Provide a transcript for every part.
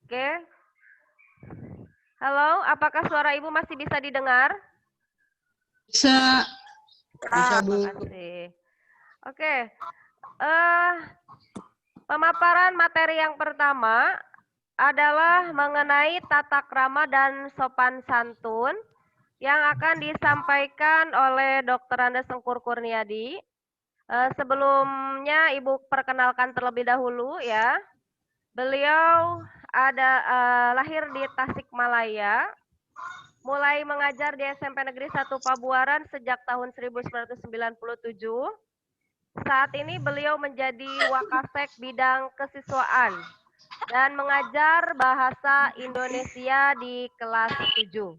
Oke. Halo, apakah suara Ibu masih bisa didengar? Bisa, bisa Bu. Makasih. Oke. Eh, Pemaparan materi yang pertama adalah mengenai tata krama dan sopan santun yang akan disampaikan oleh Dr. Andes Sengkur Kurniadi. Sebelumnya Ibu perkenalkan terlebih dahulu ya. Beliau lahir di Tasikmalaya, mulai mengajar di SMP Negeri 1 Pabuaran sejak tahun 1997. Saat ini beliau menjadi Wakasek bidang kesiswaan dan mengajar bahasa Indonesia di kelas 7.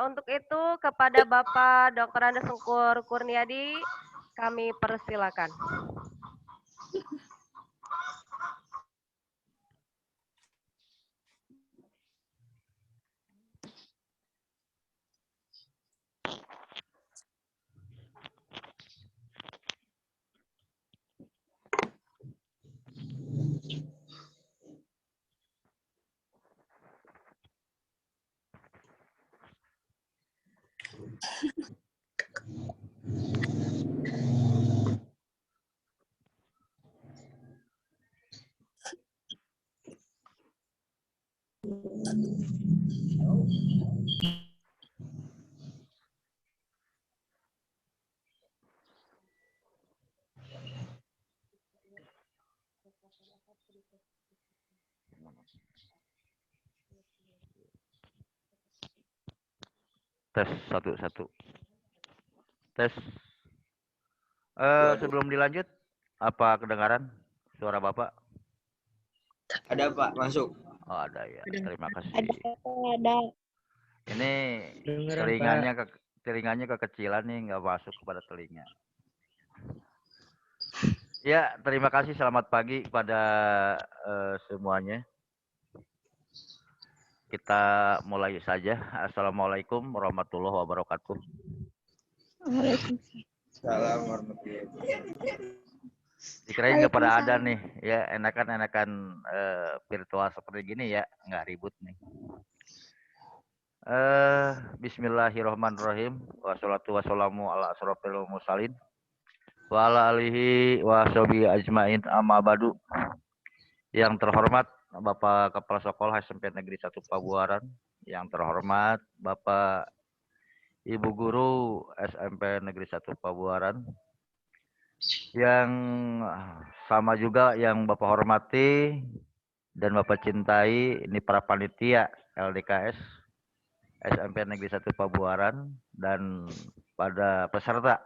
Untuk itu kepada Bapak Dr. Andes Sengkur Kurniadi kami persilakan. Tes 1-1. Tes. Sebelum dilanjut, apa kedengaran suara Bapak? Ada Pak, masuk. Oh, ada ya. Terima kasih. Ada. Ini Dengeran, telinganya kekecilan nih, nggak masuk kepada telinga. Ya, terima kasih. Selamat pagi kepada semuanya. Kita mulai saja. Assalamualaikum warahmatullahi wabarakatuh. Salam warahmatullahi wabarakatuh. Dikirain nggak pada ada nih, ya enakan virtual seperti gini ya, nggak ribut nih. Bismillahirrahmanirrahim. Wassalatu wassalamu ala asrofil mursalin wa ala alihi wa sahbihi ajmain amma badu. Yang terhormat Bapak Kepala Sekolah SMP Negeri 1 Pabuaran, yang terhormat Bapak Ibu Guru SMP Negeri 1 Pabuaran, yang sama juga yang Bapak hormati dan Bapak cintai, ini para panitia LDKS SMP Negeri 1 Pabuaran dan pada peserta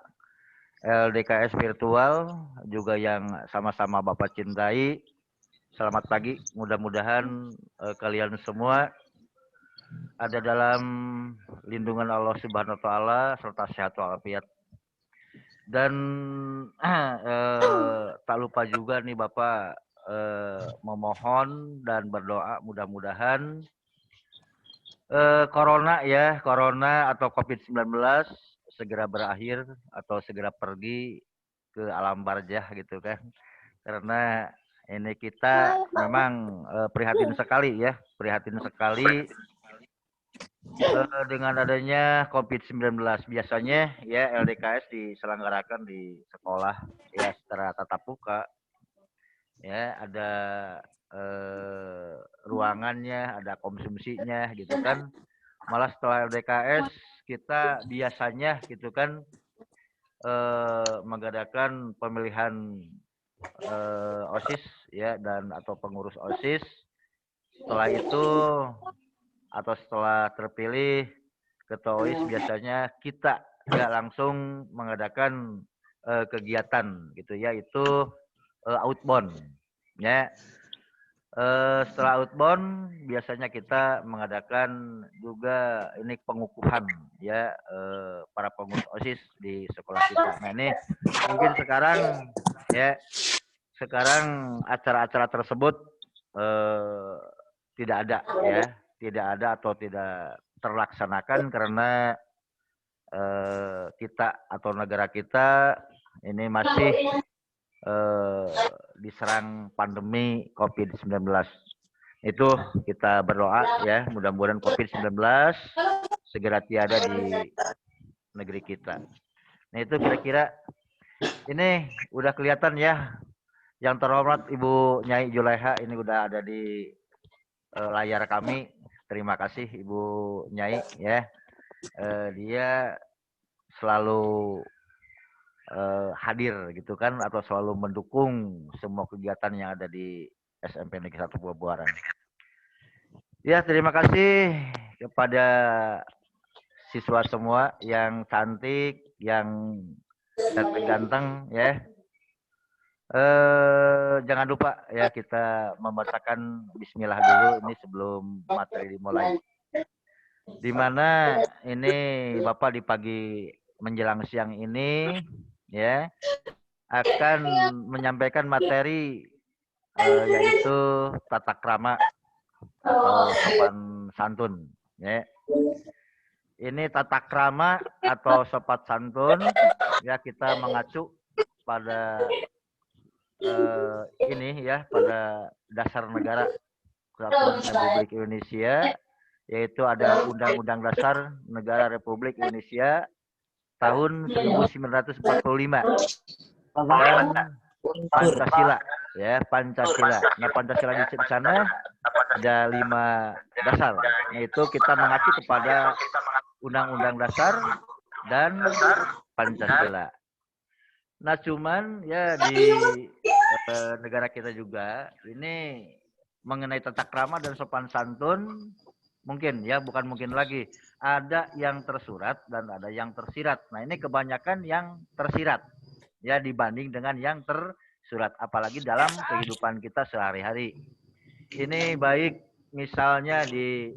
LDKS virtual juga yang sama-sama Bapak cintai. Selamat pagi, mudah-mudahan kalian semua ada dalam lindungan Allah Subhanahu wa taala serta sehat walafiat. Dan tak lupa juga nih Bapak memohon dan berdoa mudah-mudahan corona atau COVID-19 segera berakhir atau segera pergi ke alam barzah gitu kan. Karena ini kita memang prihatin sekali dengan adanya COVID-19. Biasanya ya LDKS diselenggarakan di sekolah ya secara tatap muka. Ya, ada ruangannya, ada konsumsinya gitu kan. Malah setelah LDKS kita biasanya gitu kan mengadakan pemilihan OSIS ya dan atau pengurus OSIS. Setelah itu atau setelah terpilih ketua OSIS biasanya kita ya langsung mengadakan kegiatan gitu ya, itu outbound ya. Setelah outbound biasanya kita mengadakan juga ini pengukuhan ya para pengurus OSIS di sekolah kita. Nah ini mungkin sekarang acara-acara tersebut tidak ada atau tidak terlaksanakan karena kita atau negara kita ini masih diserang pandemi COVID-19. Itu kita berdoa ya, mudah-mudahan COVID-19 segera tiada di negeri kita. Nah itu kira-kira ini udah kelihatan ya, yang terhormat Ibu Nyai Julaiha ini udah ada di layar kami. Terima kasih Ibu Nyai ya. Dia selalu hadir gitu kan, atau selalu mendukung semua kegiatan yang ada di SMP Negeri 1 Buah-Buaran. Ya, terima kasih kepada siswa semua yang cantik, yang ganteng ya. Jangan lupa ya kita membacakan bismillah dulu ini sebelum materi dimulai. Dimana ini Bapak di pagi menjelang siang ini ya akan menyampaikan materi yaitu tata krama atau sopan santun ya. Ini tata krama atau sopan santun ya, kita mengacu pada ini ya, pada dasar negara Kesatuan Republik Indonesia, yaitu ada Undang-Undang Dasar Negara Republik Indonesia tahun 1945 dan Pancasila ya, Pancasila. Nah, Pancasila di sana ada 5 dasar. Nah, itu kita mengacu kepada Undang-Undang Dasar dan Pancasila. Nah, cuman ya di negara kita juga ini mengenai tata krama dan sopan santun mungkin ya, bukan mungkin lagi, ada yang tersurat dan ada yang tersirat. Nah, ini kebanyakan yang tersirat ya dibanding dengan yang tersurat, apalagi dalam kehidupan kita sehari-hari. Ini baik misalnya di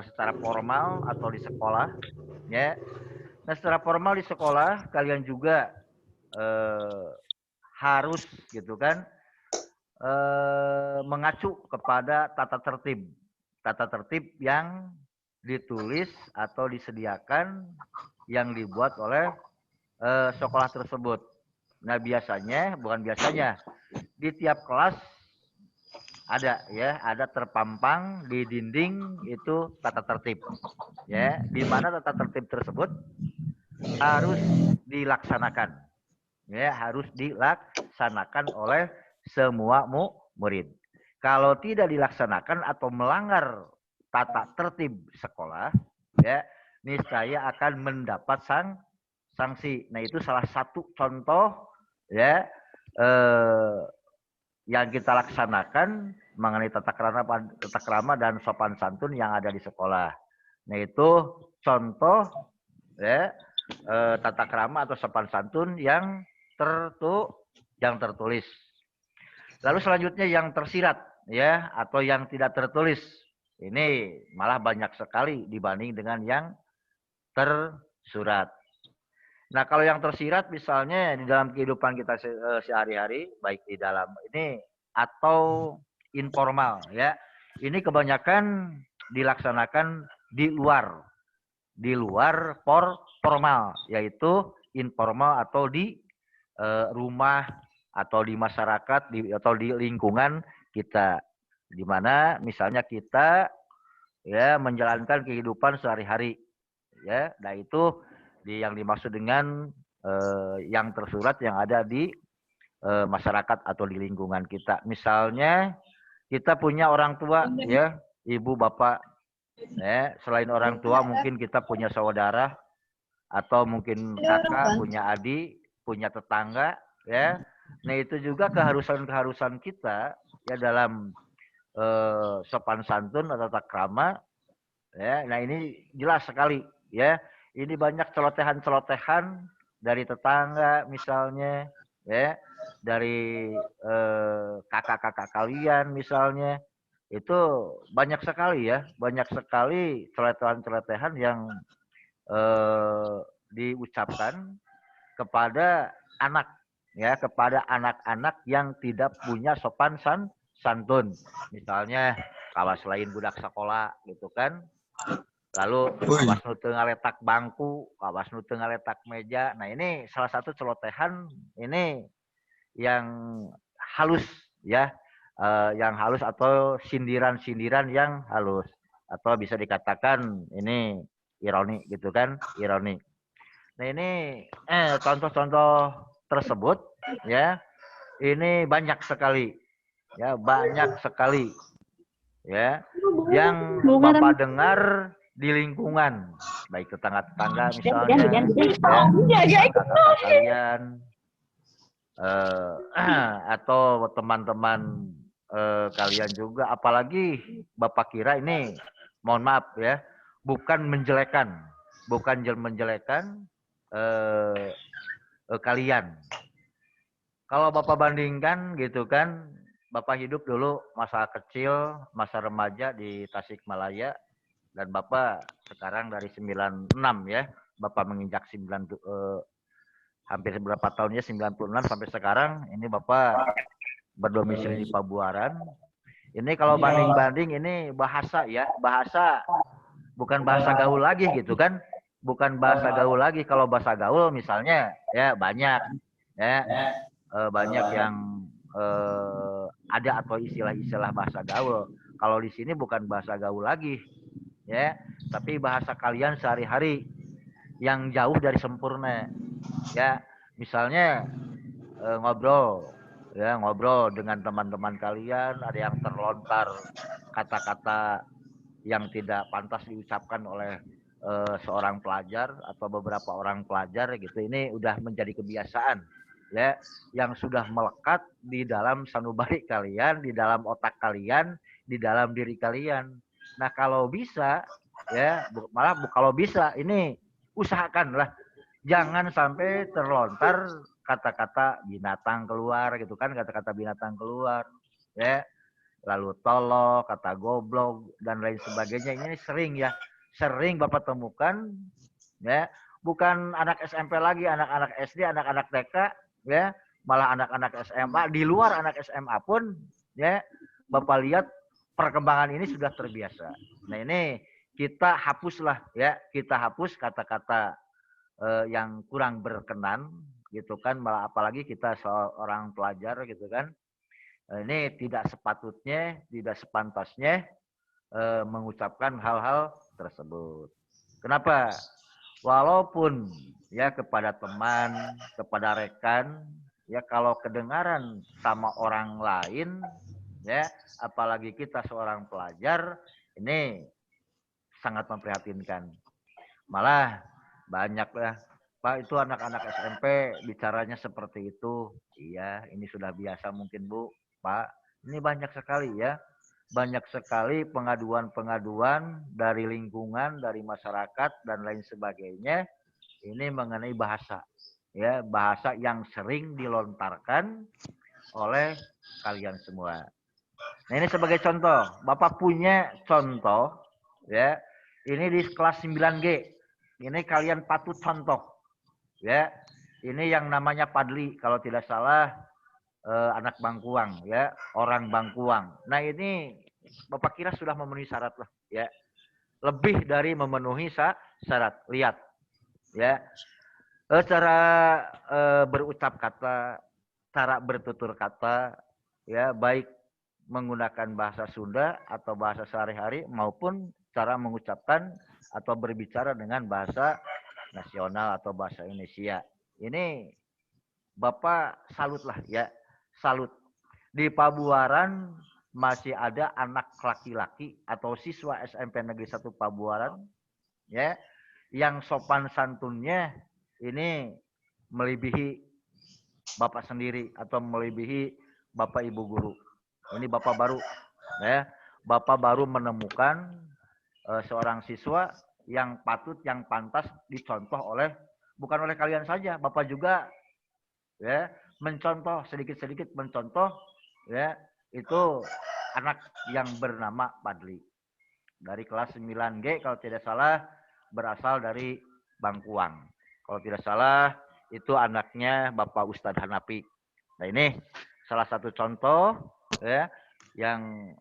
secara formal atau di sekolah ya. Nah, secara formal di sekolah kalian juga harus gitu kan mengacu kepada tata tertib yang ditulis atau disediakan yang dibuat oleh sekolah tersebut. Nah, biasanya, bukan biasanya, di tiap kelas ada ya, ada terpampang di dinding itu tata tertib ya, di mana tata tertib tersebut harus dilaksanakan ya, harus dilaksanakan oleh semua murid. Kalau tidak dilaksanakan atau melanggar tata tertib sekolah ya, niscaya akan mendapat sanksi. Nah, itu salah satu contoh ya yang kita laksanakan mengenai tata krama dan sopan santun yang ada di sekolah. Nah, itu contoh ya tata krama atau sopan santun yang tertulis. Lalu selanjutnya yang tersirat ya, atau yang tidak tertulis. Ini malah banyak sekali dibanding dengan yang tersurat. Nah, kalau yang tersirat misalnya di dalam kehidupan kita sehari-hari, baik di dalam ini atau informal ya. Ini kebanyakan dilaksanakan di luar formal, yaitu informal atau di rumah atau di masyarakat atau di lingkungan kita, di mana misalnya kita ya menjalankan kehidupan sehari-hari ya. Nah, itu yang dimaksud dengan yang tersurat yang ada di masyarakat atau di lingkungan kita. Misalnya kita punya orang tua ya, ibu bapak ya, selain orang tua mungkin kita punya saudara atau mungkin kakak, punya adik, punya tetangga ya. Nah, itu juga keharusan kita ya dalam sopan santun atau tata krama ya. Nah, ini jelas sekali ya. Ini banyak celotehan-celotehan dari tetangga misalnya ya, dari kakak-kakak kalian misalnya. Itu banyak sekali ya, banyak sekali celotehan-celotehan yang diucapkan kepada anak ya, kepada anak-anak yang tidak punya sopan santun. Misalnya kawas lain budak sekolah gitu kan, lalu kawas nu teu ngaletak bangku, kawas nu teu ngaletak meja. Nah, ini salah satu celotehan ini yang halus ya, yang halus atau sindiran-sindiran yang halus atau bisa dikatakan ini ironi gitu kan, ironi. Nah ini contoh-contoh tersebut ya ini banyak sekali ya, banyak sekali ya yang Bapak dengar di lingkungan, baik tetangga-tetangga misalnya, ya, kakak kalian, atau teman-teman kalian juga, apalagi Bapak kira ini, mohon maaf ya, bukan menjelekan, kalian. Kalau Bapak bandingkan gitu kan, Bapak hidup dulu masa kecil, masa remaja di Tasikmalaya, dan Bapak sekarang dari 96 ya, Bapak menginjak hampir berapa tahunnya, 96 sampai sekarang, ini Bapak berdomisili di Pabuaran. Ini kalau banding-banding ini bahasa ya, bahasa bukan bahasa gaul lagi gitu kan, bukan bahasa gaul lagi. Kalau bahasa gaul misalnya ya banyak ya, banyak yang ada atau istilah-istilah bahasa gaul. Kalau di sini bukan bahasa gaul lagi ya, tapi bahasa kalian sehari-hari yang jauh dari sempurna ya. Misalnya ngobrol dengan teman-teman kalian, ada yang terlontar kata-kata yang tidak pantas diucapkan oleh seorang pelajar atau beberapa orang pelajar gitu. Ini udah menjadi kebiasaan ya, yang sudah melekat di dalam sanubari kalian, di dalam otak kalian, di dalam diri kalian. Nah kalau bisa ya, malah kalau bisa ini usahakanlah jangan sampai terlontar kata-kata binatang keluar gitu kan, kata-kata binatang keluar ya, lalu tolol, kata goblok dan lain sebagainya. Ini sering ya, sering Bapak temukan ya, bukan anak SMP lagi, anak-anak SD, anak-anak TK ya, malah anak-anak SMA, di luar anak SMA pun ya, Bapak lihat perkembangan ini sudah terbiasa. Nah ini kita hapuslah ya, kita hapus kata-kata yang kurang berkenan gitu kan, malah apalagi kita seorang pelajar gitu kan, ini tidak sepatutnya, tidak sepantasnya mengucapkan hal-hal tersebut. Kenapa? Walaupun ya kepada teman, kepada rekan, ya kalau kedengaran sama orang lain, ya apalagi kita seorang pelajar, ini sangat memprihatinkan. Malah banyak ya, Pak itu anak-anak SMP bicaranya seperti itu. Iya, ini sudah biasa mungkin Bu, Pak. Ini banyak sekali ya, banyak sekali pengaduan-pengaduan dari lingkungan, dari masyarakat dan lain sebagainya. Ini mengenai bahasa, ya bahasa yang sering dilontarkan oleh kalian semua. Nah ini sebagai contoh, Bapak punya contoh, ya ini di kelas 9G. Ini kalian patut contoh, ya. Ini yang namanya Padli, kalau tidak salah anak Bangkuang, ya, orang Bangkuang. Nah ini Bapak kira sudah memenuhi syarat lah, ya. Lebih dari memenuhi syarat. Lihat, ya. Cara berucap kata, cara bertutur kata, ya, baik menggunakan bahasa Sunda atau bahasa sehari-hari maupun cara mengucapkan atau berbicara dengan bahasa nasional atau bahasa Indonesia. Ini Bapak salut lah ya, salut. Di Pabuaran masih ada anak laki-laki atau siswa SMP Negeri 1 Pabuaran ya, yang sopan santunnya ini melebihi Bapak sendiri atau melebihi Bapak Ibu guru. Ini Bapak baru ya, Bapak baru menemukan seorang siswa yang patut, yang pantas dicontoh oleh, bukan oleh kalian saja, Bapak juga ya mencontoh, sedikit-sedikit mencontoh ya, itu anak yang bernama Padli dari kelas 9G kalau tidak salah, berasal dari Bangkuang. Kalau tidak salah itu anaknya Bapak Ustadz Hanapi. Nah ini salah satu contoh ya yang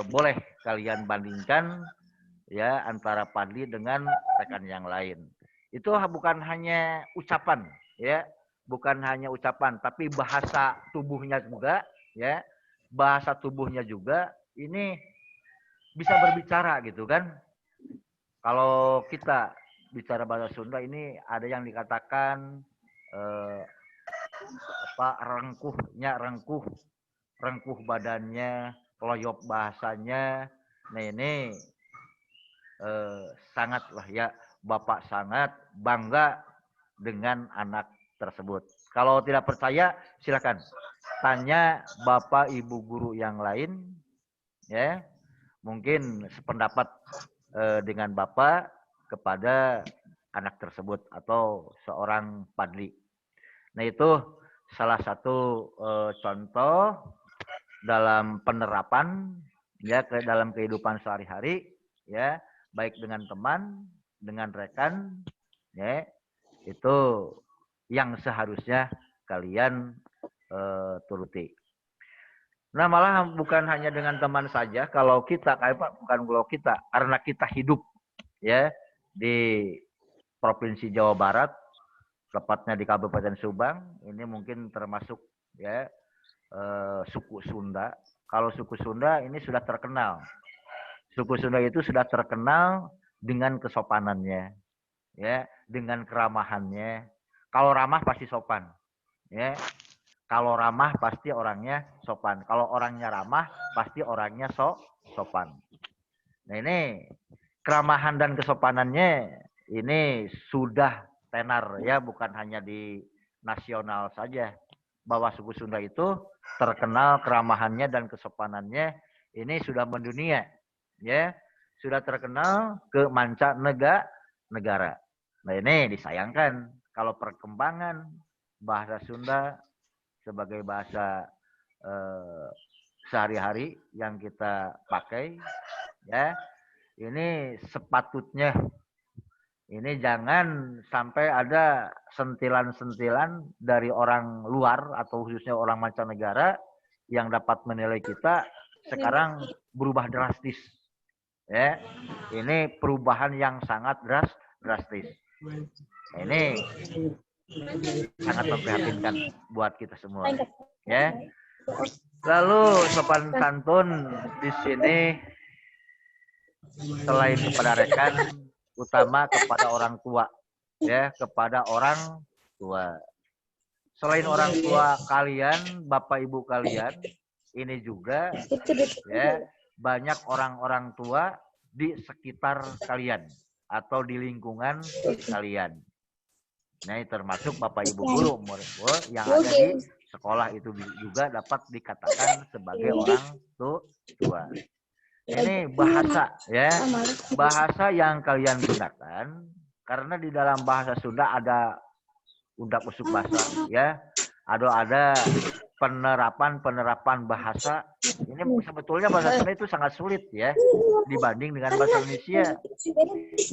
boleh kalian bandingkan ya antara Padli dengan rekan yang lain. Itu bukan hanya ucapan ya, bukan hanya ucapan tapi bahasa tubuhnya juga ya, bahasa tubuhnya juga ini bisa berbicara gitu kan. Kalau kita bicara bahasa Sunda ini ada yang dikatakan rengkuh badannya, loyop bahasanya. Nah ini sangatlah ya, Bapak sangat bangga dengan anak tersebut. Kalau tidak percaya silakan tanya Bapak Ibu guru yang lain ya. Mungkin sependapat dengan Bapak kepada anak tersebut atau seorang padli. Nah itu salah satu contoh dalam penerapan ya dalam kehidupan sehari-hari ya, baik dengan teman, dengan rekan ya, itu yang seharusnya kalian turuti. Nah malah bukan hanya dengan teman saja, kalau kita karena kita hidup ya di Provinsi Jawa Barat, tepatnya di Kabupaten Subang, ini mungkin termasuk ya suku Sunda. Kalau suku Sunda ini sudah terkenal. Suku Sunda itu sudah terkenal dengan kesopanannya, ya, dengan keramahannya. Kalau ramah pasti sopan, ya. Kalau ramah pasti orangnya sopan. Kalau orangnya ramah pasti orangnya sopan. Nah ini keramahan dan kesopanannya ini sudah tenar ya, bukan hanya di nasional saja. Bahwa suku Sunda itu terkenal keramahannya dan kesopanannya ini sudah mendunia, ya, sudah terkenal ke mancanegara. Nah ini disayangkan kalau perkembangan bahasa Sunda sebagai bahasa sehari-hari yang kita pakai, ya, ini sepatutnya ini jangan sampai ada sentilan-sentilan dari orang luar atau khususnya orang mancanegara yang dapat menilai kita sekarang berubah drastis. Ya, ini perubahan yang sangat drastis. Nah, ini sangat memprihatinkan buat kita semua. Ya. Lalu sopan santun di sini selain kepada rekan, utama kepada orang tua, ya, kepada orang tua. Selain orang tua kalian, bapak ibu kalian, ini juga ya banyak orang-orang tua di sekitar kalian atau di lingkungan kalian. Nah, ini termasuk bapak ibu guru yang ada di sekolah itu juga dapat dikatakan sebagai orang tua. Ini bahasa ya, bahasa yang kalian gunakan karena di dalam bahasa Sunda ada undak-usuk bahasa ya, ada penerapan bahasa. Ini sebetulnya bahasa Sunda itu sangat sulit ya dibanding dengan bahasa Indonesia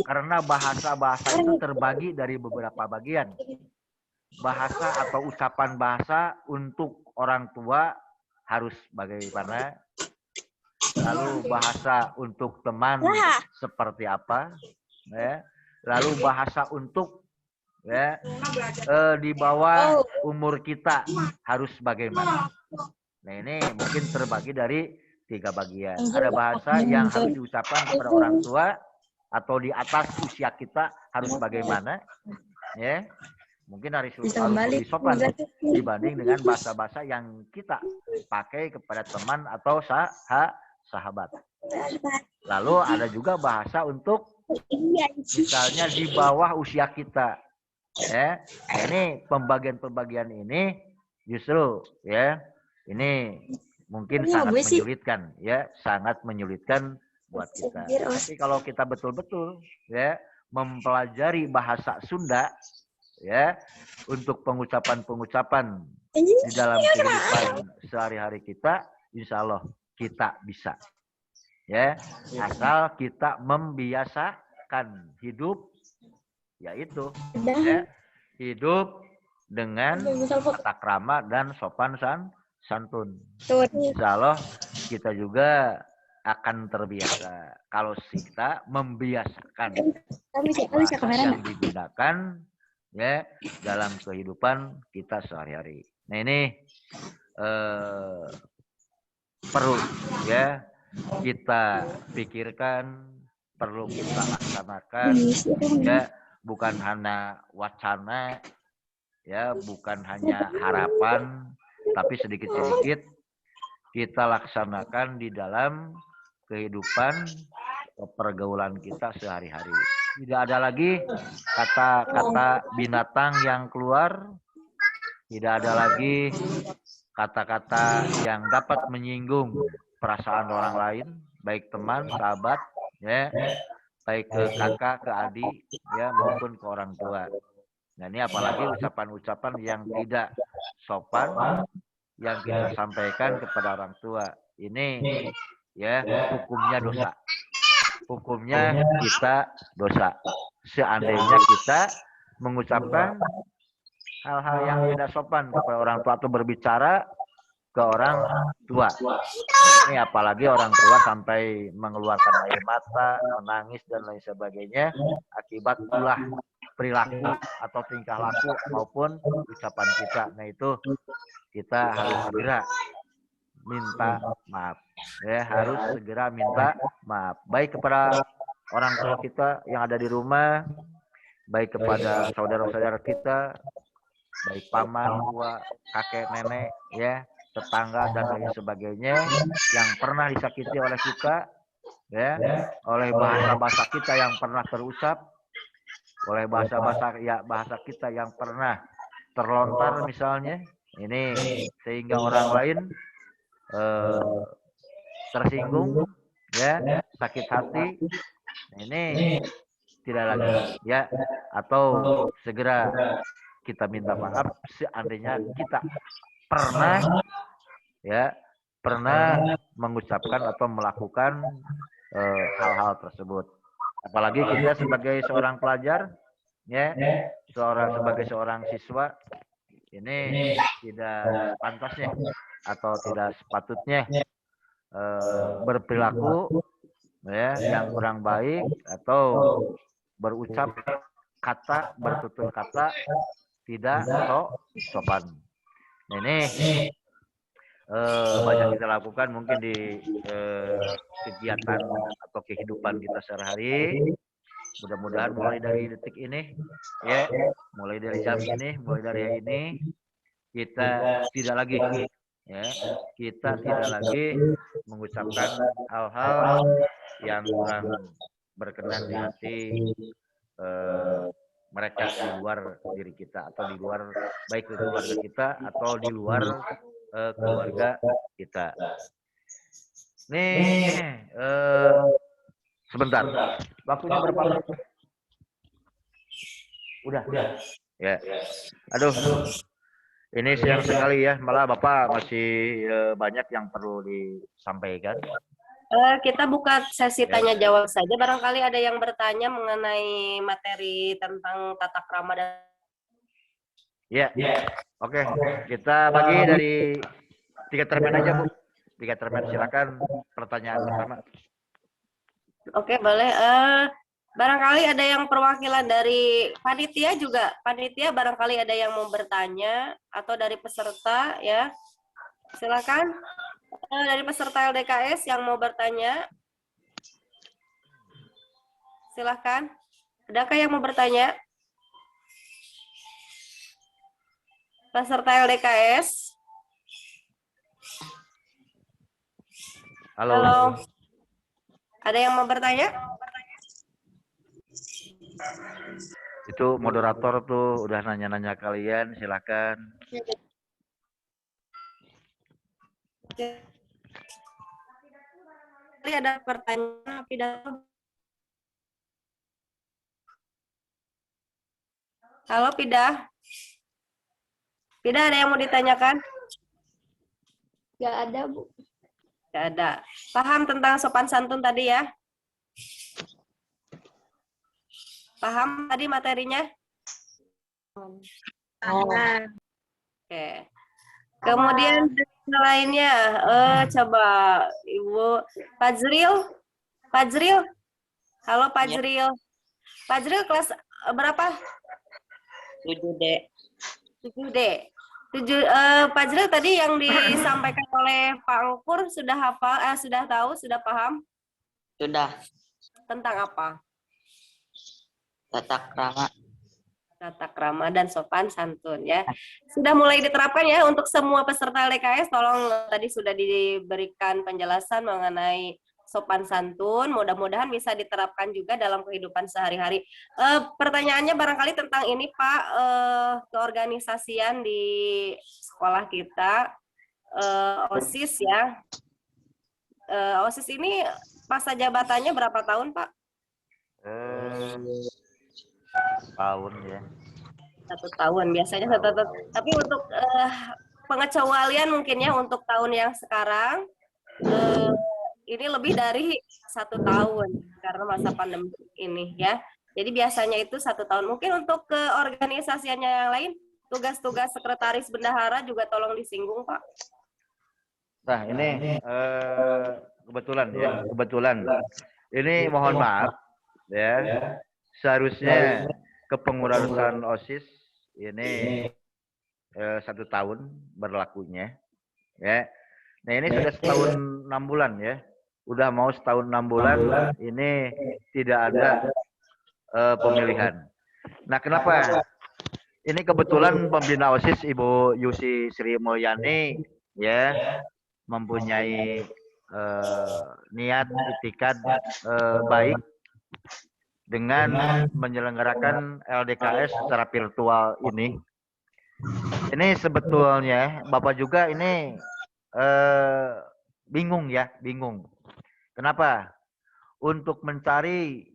karena bahasa itu terbagi dari beberapa bagian. Bahasa atau ucapan bahasa untuk orang tua harus bagaimana? Lalu bahasa untuk teman seperti apa? Ya. Lalu bahasa untuk ya di bawah umur kita harus bagaimana? Nah ini mungkin terbagi dari 3 bagian. Ada bahasa yang harus diucapkan kepada orang tua atau di atas usia kita harus bagaimana? Ya. Mungkin harus lebih sopan dibanding dengan bahasa-bahasa yang kita pakai kepada teman atau sahabat. Lalu ada juga bahasa untuk misalnya di bawah usia kita. Ya, ini pembagian ini justru ya ini mungkin sangat menyulitkan ya, sangat menyulitkan buat kita. Tapi kalau kita betul-betul ya mempelajari bahasa Sunda ya untuk pengucapan-pengucapan di dalam kehidupan sehari-hari kita, insya Allah kita bisa. Ya, asal kita membiasakan hidup, yaitu ya, hidup dengan tata krama dan sopan santun. Insya Allah kita juga akan terbiasa kalau kita membiasakan bahasa yang digunakan ya dalam kehidupan kita sehari-hari. Nah ini perlu ya kita pikirkan, perlu kita laksanakan ya, bukan hanya wacana ya, bukan hanya harapan, tapi sedikit-sedikit kita laksanakan di dalam kehidupan pergaulan kita sehari-hari. Tidak ada lagi kata-kata binatang yang keluar, tidak ada lagi kata-kata yang dapat menyinggung perasaan orang lain, baik teman, sahabat, ya, baik ke kakak, ke adik, ya, maupun ke orang tua. Nah, ini apalagi ucapan-ucapan yang tidak sopan yang kita sampaikan kepada orang tua. Ini ya hukumnya dosa. Hukumnya kita dosa. Seandainya kita mengucapkan hal-hal yang tidak sopan kepada orang tua atau berbicara ke orang tua. Ini apalagi orang tua sampai mengeluarkan air mata, menangis dan lain sebagainya akibat ulah perilaku atau tingkah laku maupun ucapan kita. Nah, itu kita harus segera minta maaf. Ya, harus segera minta maaf. Baik kepada orang tua kita yang ada di rumah, baik kepada saudara-saudara kita, baik paman, tua, kakek, nenek, ya, tetangga dan lain sebagainya yang pernah disakiti oleh kita, ya, oleh bahasa-bahasa kita yang pernah terucap, oleh bahasa kita yang pernah terlontar misalnya, ini sehingga orang lain tersinggung, ya, sakit hati. Ini tidak lagi, ya, atau segera kita minta maaf seandainya kita pernah mengucapkan atau melakukan hal-hal tersebut. Apalagi kita sebagai seorang pelajar, ya, sebagai seorang siswa, ini tidak pantasnya atau tidak sepatutnya berperilaku ya yang kurang baik atau berucap kata, bertutur kata tidak sopan. Ini banyak kita lakukan mungkin di kegiatan atau kehidupan kita sehari-hari. Mudah-mudahan mulai dari detik ini, ya, mulai dari jam ini, mulai dari hari ini, kita tidak lagi, ya, kita tidak lagi mengucapkan hal-hal yang kurang berkenan di hati mereka di luar diri kita atau di luar baik ke keluarga kita atau di luar keluarga kita. Nih, sebentar. Waktunya berapa menit? Udah. Ya. Aduh. Ini siang sekali ya. Malah Bapak masih banyak yang perlu disampaikan. Kita buka sesi tanya jawab saja. Barangkali ada yang bertanya mengenai materi tentang tata krama dan. Ya. Oke. Kita bagi dari 3 termen aja, Bu. 3 termen, silakan pertanyaan pertama. Oke, boleh. Barangkali ada yang perwakilan dari panitia juga. Panitia barangkali ada yang mau bertanya atau dari peserta ya. Silakan. Dari peserta LDKS yang mau bertanya. Silakan. Adakah yang mau bertanya? Peserta LDKS. Halo. Ada yang mau bertanya? Itu moderator tuh udah nanya-nanya kalian, silakan. Ada pertanyaan pidato. Halo Pidah. Pidah, ada yang mau ditanyakan? Nggak ada, Bu. Nggak ada. Paham tentang sopan santun tadi ya? Paham tadi materinya? Oke. Kemudian lainnya, coba Ibu Fajril. Halo Fajril. Fajril kelas berapa? 7D. 7D. Pak Jril tadi yang disampaikan oleh Pak Angkur sudah hafal, sudah tahu, sudah paham Sudah. tentang apa? Tata krama. Tata krama dan sopan santun ya. Sudah mulai diterapkan ya untuk semua peserta LDKS. Tolong tadi sudah diberikan penjelasan mengenai sopan santun. Mudah-mudahan bisa diterapkan juga dalam kehidupan sehari-hari. Pertanyaannya barangkali tentang ini Pak, keorganisasian di sekolah kita, OSIS ya. OSIS ini masa jabatannya berapa tahun Pak? Tahun ya. 1 tahun biasanya 1 tahun. Tapi untuk pengecualian mungkin ya untuk tahun yang sekarang ini lebih dari 1 tahun karena masa pandemi ini ya. Jadi biasanya itu 1 tahun. Mungkin untuk keorganisasiannya yang lain, tugas-tugas sekretaris bendahara juga tolong disinggung Pak. Nah ini kebetulan ya, kebetulan. Ini mohon maaf ya. Seharusnya kepengurusan OSIS ini 1 tahun berlakunya, ya. Nah ini sudah 1 tahun 6 bulan ya, udah mau 1 tahun 6 bulan ini tidak ada pemilihan. Nah kenapa? Ini kebetulan pembina OSIS Ibu Yusi Sri Mulyani ya mempunyai niat itikad baik dengan menyelenggarakan LDKS secara virtual ini. Ini sebetulnya Bapak juga ini bingung ya, bingung. Kenapa? Untuk mencari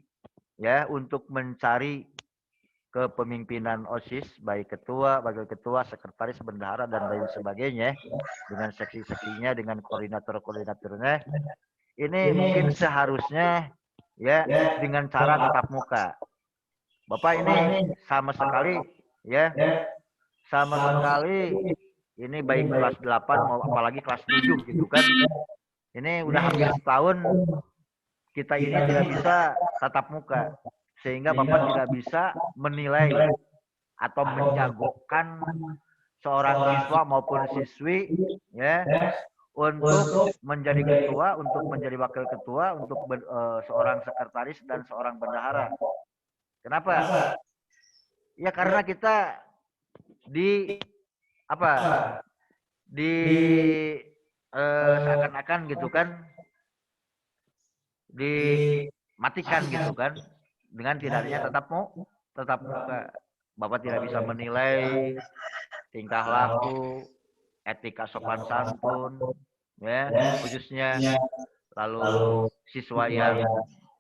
kepemimpinan OSIS, baik ketua, wakil ketua, sekretaris, bendahara dan lain sebagainya, dengan seksi-seksinya, dengan koordinator-koordinatornya, ini mungkin seharusnya ya dengan cara tatap muka. Bapak ini sama sekali ini baik kelas 8 mau apalagi kelas 7 gitu kan. Ini udah hampir setahun kita ini tidak bisa tatap muka, sehingga Bapak tidak bisa menilai atau menjagokan seorang siswa maupun siswi ya untuk menjadi ketua, untuk menjadi wakil ketua, untuk seorang sekretaris dan seorang bendahara. Kenapa? Ya karena kita seakan-akan gitu kan dimatikan gitu kan dengan tidak adanya tatap muka. Bapak tidak bisa menilai tingkah laku, etika sopan santun, ya khususnya, lalu siswa yang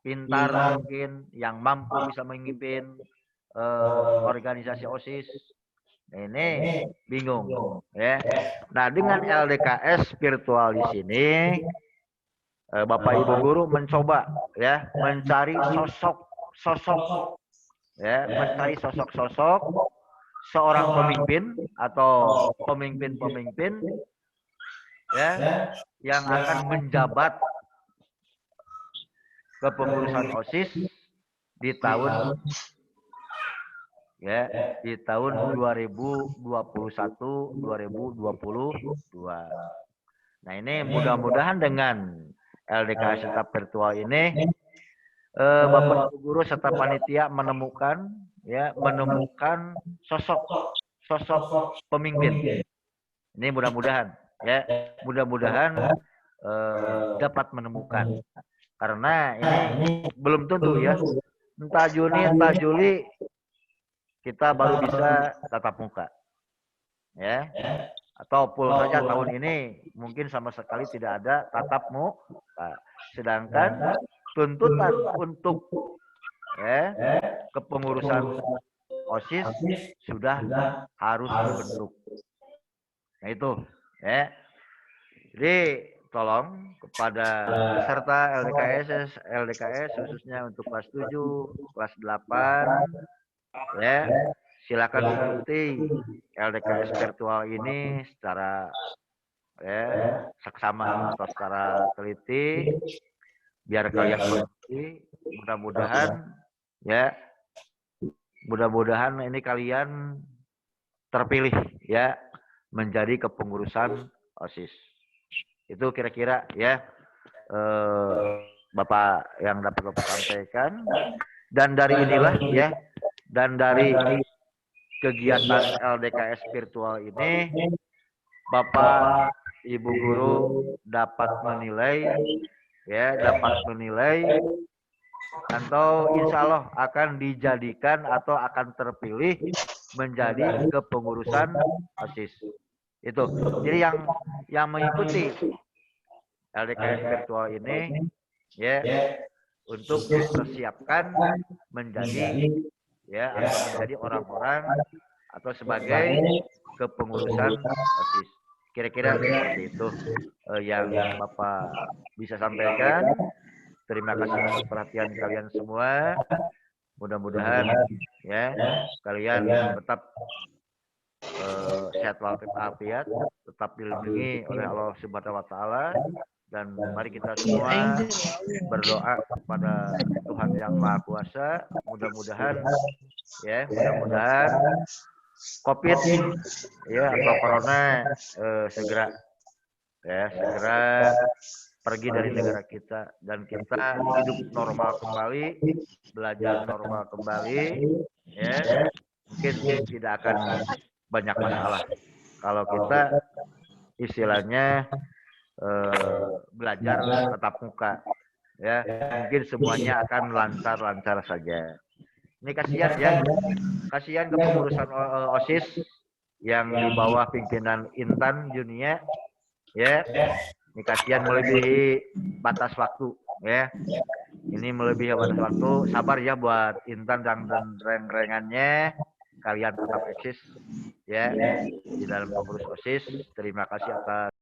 pintar mungkin, yang mampu bisa memimpin organisasi OSIS, ini bingung, ya. Nah dengan LDKS virtual di sini, Bapak Ibu guru mencoba ya mencari sosok, ya mencari sosok seorang pemimpin atau pemimpin ya yang akan menjabat kepengurusan OSIS di tahun 2021-2022. Nah ini mudah-mudahan dengan LDKS tetap virtual ini Bapak Ibu guru serta panitia menemukan sosok pemimpin. Ini mudah-mudahan dapat menemukan, karena ini belum tentu ya, entah Juni entah Juli kita baru bisa tatap muka ya, ataupun saja tahun ini mungkin sama sekali tidak ada tatap muka, sedangkan tuntutan untuk kepengurusan OSIS sudah harus dibentuk. Nah itu ya. Jadi tolong kepada peserta LDKS khususnya untuk kelas 7, kelas 8 ya, silakan ikuti LDKS virtual ini secara seksama atau secara teliti biar kalian mengerti. Mudah-mudahan ini kalian terpilih ya menjadi kepengurusan OSIS. Itu kira-kira ya Bapak yang dapat Bapak sampaikan. Dan dari inilah ya, dan dari kegiatan LDKS virtual ini, Bapak Ibu guru dapat menilai atau insya Allah akan dijadikan atau akan terpilih menjadi kepengurusan OSIS. Itu. Jadi yang mengikuti LDKS virtual ini ya untuk dipersiapkan menjadi atau menjadi orang-orang atau sebagai kepengurusan OSIS. Kira-kira seperti itu yang Bapak bisa sampaikan. Terima kasih atas perhatian kalian semua. Mudah-mudahan ya kalian tetap sehat walafiat, tetap dilindungi oleh Allah Subhanahu wa taala, dan mari kita semua berdoa kepada Tuhan yang Maha Kuasa. Mudah-mudahan COVID atau corona segera pergi dari negara kita dan kita hidup normal kembali, belajar normal kembali, mungkin tidak akan banyak masalah kalau kita istilahnya belajar tatap muka, mungkin semuanya akan lancar-lancar saja. Ini kasihan kepengurusan OSIS yang di bawah pimpinan Intan Junia, ini kasihan melebihi batas waktu, Ini melebihi batas waktu. Sabar ya buat Intan dan reng-rengannya. Kalian tetap eksis, di dalam pengurus OSIS. Terima kasih atas